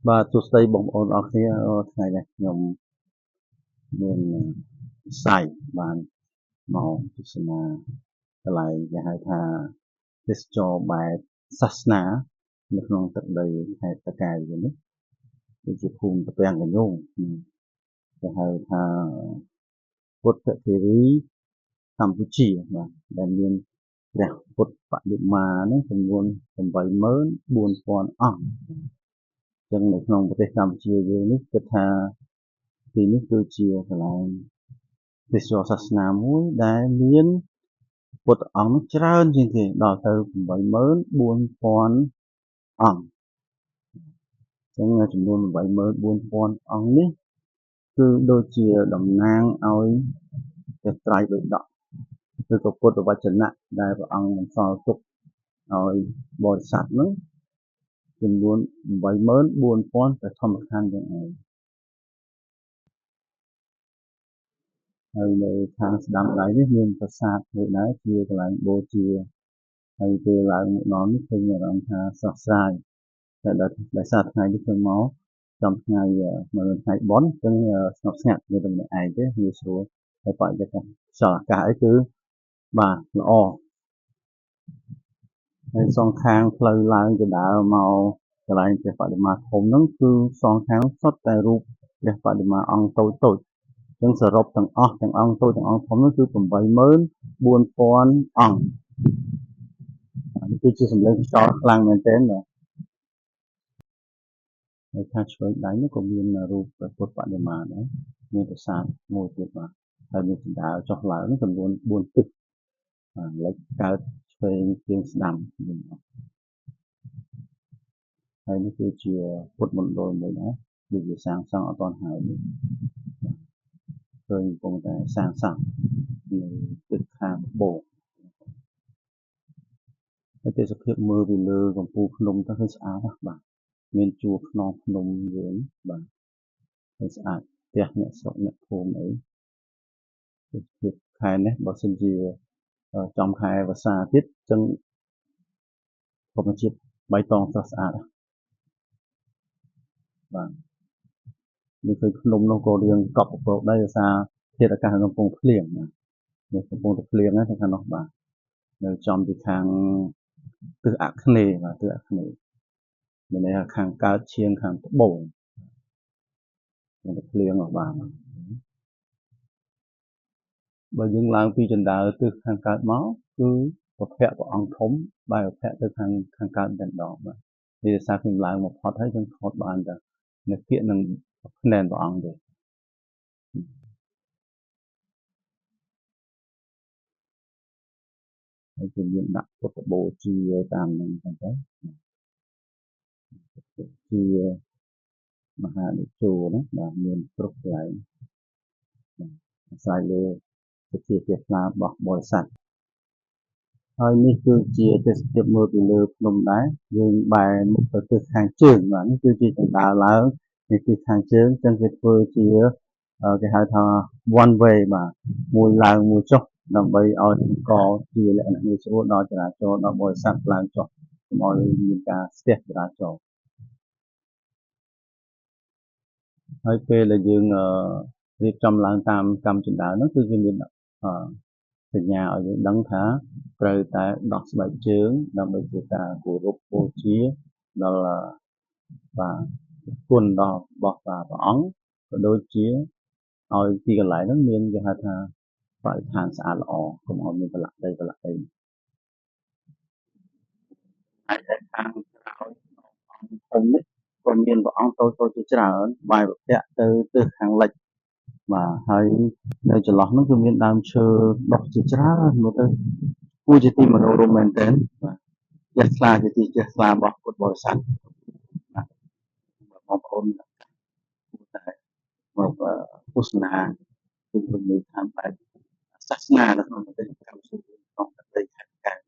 បាទសួស្តីបងប្អូនអរគ្នាថ្ងៃនេះខ្ញុំមានវិស័យបានមកទស្សនាកន្លែងគេហៅថាទេសចរបែបសាសនានៅក្នុងទឹកដីខេត្តតាកែវនេះគឺជាភូមិតាពាំងកញ្ញូងគេហៅថាពុទ្ធគិរីកម្ពុជាបាទដែលមានព្រះពុទ្ធបដិមានឹងចំនួន84000អង្គចឹងនៅក្នុងប្រទេសកម្ពុជាយើងនេះគិតថាទីនេះគឺជាកន្លែងទេសចរសាសនាមួយដែលមានពុទ្ធអង្គច្រើនជាងគេដល់ទៅ84000អង្គចឹងចំនួន84000អង្គនេះគឺដូចជាតំណាងឲ្យព្រះត្រៃបិដកឬក៏ពុទ្ធវចនៈដែលព្រះអង្គបន្សល់ទុកឲ្យបរិស័ទនោះចំនួន84000ព្រះធម្មក្ខន្ធទាំងឯងហើយនៅខាងស្ដាំដៃនេះមានប្រាសាទមួយដែរជាកន្លែងបូជាហើយពេលឡើងមកដល់នេះឃើញអារម្មណ៍ថាស្រស់ស្រាយតែដោយសារថ្ងៃនេះខ្ញុំមកចំថ្ងៃថ្ងៃបុណ្យចឹងស្ងប់ស្ងាត់មានតែម្នាក់ឯងទេងាយស្រួលហើយបរិយាកាសខ្យល់អាកាសអីគឺបាទល្អហើយសងខាងផ្លូវឡើងទៅដើរមកកន្លែងព្រះបដិមាធំហ្នឹងគឺសងខាងសុទ្ធតែរូបព្រះបដិមាអង្គតូចៗចឹងសរុបទាំងអស់ទាំងអង្គតូចទាំងអង្គធំនោះគឺ84000អង្គនេះគឺជាសម្លេងខ្យល់ខ្លាំងមែនទែនបាទហើយខាងឆ្វេងដៃនេះក៏មានរូបព្រះពុទ្ធបដិមាដែរមានប្រាសាទមួយទៀតបាទហើយមានជណ្ដើរចុះឡើងនេះចំនួន4ទិសលិចកើតឆ្វេងជាងស្ដាំហើយនេះគឺជាពុទ្ធមណ្ឌលមួយដែរដូចជាសាងសង់អត់ទាន់ហើយនេះឃើញកំពុងតែសាងសង់នៅទិសខាងត្បូងហើយទេសភាពមើលពីលើកំពូលភ្នំទៅឃើញស្អាតណាស់បាទមានជួរខ្នងភ្នំយើងបាទឃើញស្អាតផ្ទះអ្នកស្រុកអ្នកភូមិអីទេសភាពខែនេះបើសិនជាចំខែវស្សាទៀតចឹងធម្មជាតិបៃតងស្រស់ស្អាតបាទនេះឃើញភ្នំនោះក៏រៀងកប់ប្រពកដែរដោយសារធាតុអាកាសកំពុងភ្លៀងបាទនេះកំពុងតែភ្លៀងហ្នឹងខាងនោះបាទនៅចំពីខាងទិសអាគ្នេយ៍បាទទិសអាគ្នេយ៍មានន័យថាខាងកើតឈៀងខាងត្បូងនឹងភ្លៀងអស់បាទបើយើងឡើងពីជណ្ដើរទិសខាងកើតមកគឺប្រភពព្រះអង្គធំបែរប្រភពទៅខាងកើតតែម្ដងបាទនេះដោយសារខ្ញុំឡើងមកផុតហើយយើងថតបានតែនៅគៀកនឹងភ្នែនព្រះអង្គទេហើយគឺមានដាក់ពុទ្ធបូជាតាមនឹងចឹងទៅជាមហានិជោណាបាទមានគ្រប់កន្លែងអាស្រ័យលើវិធីជាស្នារបស់បរិស័ទហើយនេះគឺជាទេសភាពមើលពីលើភ្នំដែរយើងបែរមុខទៅទិសខាងជើងបាទនេះគឺជាចណ្ដើរឡើងនេះគឺខាងជើងចឹងគេធ្វើជាគេហៅថា one way បាទមួយឡើងមួយចុះដើម្បីឲ្យកជាលក្ខណៈងាយស្រួលដល់ចរាចរណ៍ដល់បរិស័ទឡើងចុះកុំឲ្យមានការស្ទះចរាចរណ៍ហើយពេលដែលយើងរៀបចំឡើងតាមកម្មចណ្ដើរហ្នឹងគឺគេមានសញ្ញាឲ្យយើងដឹងថាត្រូវតែដោះស្បែកជើងដើម្បីជាការគោរពបូជាដល់បាទគុណរបស់ព្រះអង្គក៏ដូចជាឲ្យទីកន្លែងហ្នឹងមានគេហៅថាបរិស្ថានស្អាតល្អកុំឲ្យមានប្រឡាក់ដីហើយតែខាងក្រោយអង្គធំនេះក៏មានព្រះអង្គតូចៗជាច្រើនបែរប្រភពទៅទិសខាងលិចបាទហើយនៅចន្លោះហ្នឹងគឺមានដើមឈើដុះជាច្រើនមើលទៅគួរជាទីមនោរម្យមែនទែនបាទជ្រះថ្លាជាទីជ្រះថ្លារបស់ពុទ្ធបរិស័ទបាទបងប្អូនគួរតែមកទស្សនាពីលំនៅឋានបែបសាសនានៅក្នុងប្រទេសកម្ពុជាក្នុងប្រទេសខេត្តកែប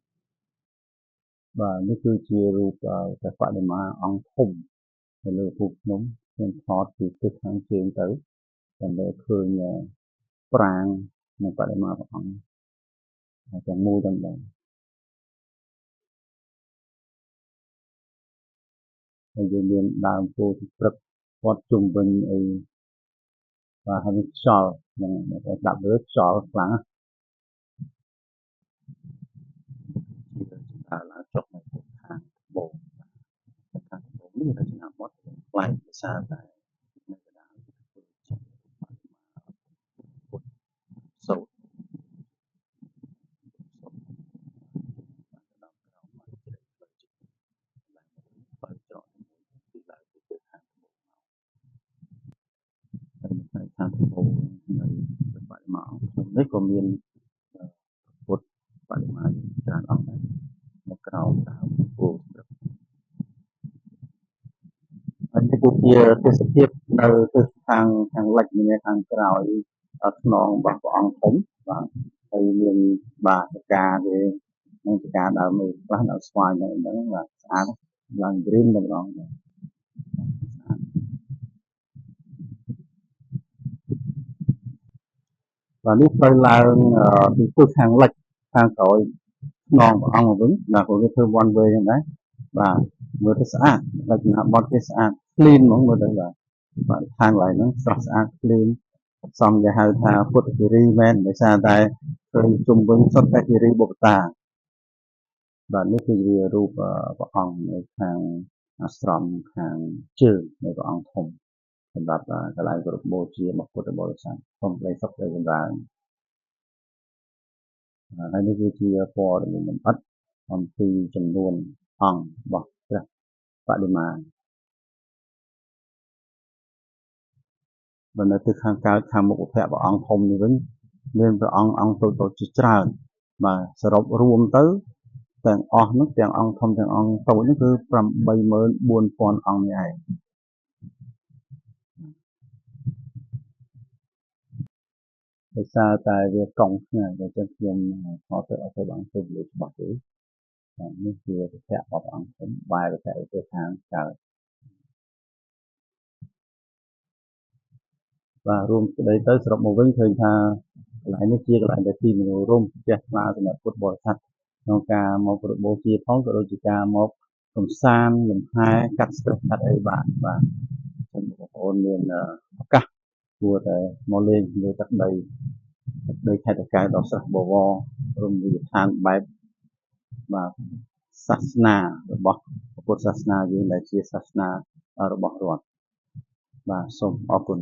បាទនេះគឺជារូបព្រះបដិមាអង្គធំនៅលើភូមិភ្នំខ្ញុំថតពីទិសខាងជើងទៅដើម្បីឃើញប្រាង្គនៃបដិមាព្រះអង្គទាំងមូលទាំងដង ហើយយើងមានដើមពោធិព្រឹកព័ទ្ធជុំវិញអីបាទហើយខ្យល់ហ្នឹងដាក់លើខ្យល់ខ្លាំងជាដើរឡើងចុះនៅខាងត្បូងខាងត្បូងនេះរចនាបថប្លែកភាសាតែនៅកណ្ដាលពុទ្ធសូត្របើច្រកទីឡើងទៅខាងត្បូងហើយខាងត្បូងនៅបរិមាខ្ញុំនេះក៏មានពុទ្ធបរិមាច្រើនអង្គដែរនៅក្រោមដើមពោធិព្រឹកហើយនេះគឺជាទេសភាពនៅទិសខាងលិចនេះខាងក្រោយខ្នងរបស់ព្រះអង្គធំបាទហើយមានបាតកាទេនឹងការដើមនេះខ្លះនៅស្វាយនៅហ្នឹងបាទស្អាតឡើងព្រីមតែម្ដងបាទនេះទៅឡើងពីទិសខាងលិចខាងក្រោយខ្នងព្រះអង្គមកវិញបាទព្រោះវាធ្វើ one way ហ្នឹងដែរបាទមើលទៅស្អាតរចនាបថវាស្អាត clean ហ្មងមើលទៅបាទខាងកន្លែងហ្នឹងស្រស់ស្អាត clean សំគេហៅថាពុទ្ធគិរីមែនដោយសារតែឃើញជុំវិញសុទ្ធតែគិរីបុព្វតាបាទនេះគឺជារូបព្រះអង្គនៅខាងអាស្រមខាងជើងនៃព្រះអង្គធំសម្រាប់កន្លែងគោរពបូជារបស់ពុទ្ធបរិស័ទសូមក្តីសុខក្តីចម្រើនហើយនេះគឺជាព័ត៌មានលម្អិតអំពីចំនួនអង្គរបស់ព្រះបដិមាបើនៅទិសខាងកើតខាងមុខព្រះអង្គធំនេះវិញមានព្រះអង្គតូចៗជាច្រើនបាទសរុបរួមទៅទាំងអស់នោះទាំងអង្គធំទាំងអង្គតូចនោះគឺ84000អង្គនេះឯងដោយសារតែវាកង់ឆ្ងាយតែចឹងខ្ញុំខកទៅអត់ទៅបានទៅលើច្បាស់ទេនេះជាព្រះរបស់ព្រះអង្គធំបែរព្រះទៅខាងកើតបាទរួមក្តីទៅសរុបមកវិញឃើញថាកន្លែងនេះជាកន្លែងដែលទីមនោរម្យផ្ទះថ្លាសម្រាប់ពុទ្ធបរិស័ទក្នុងការមកគោរពបូជាផងក៏ដូចជាការមកកំសាន្តលំហែកាត់ stress កាត់អីបាទចឹងបងប្អូនមានឱកាសគួរតែមកលេងលើទឹកដីខេត្តតាកែវដ៏ស្រស់បវររមណីយដ្ឋានបែបបាទសាសនារបស់ពុទ្ធសាសនាយើងដែលជាសាសនារបស់រដ្ឋបាទសូមអរគុណ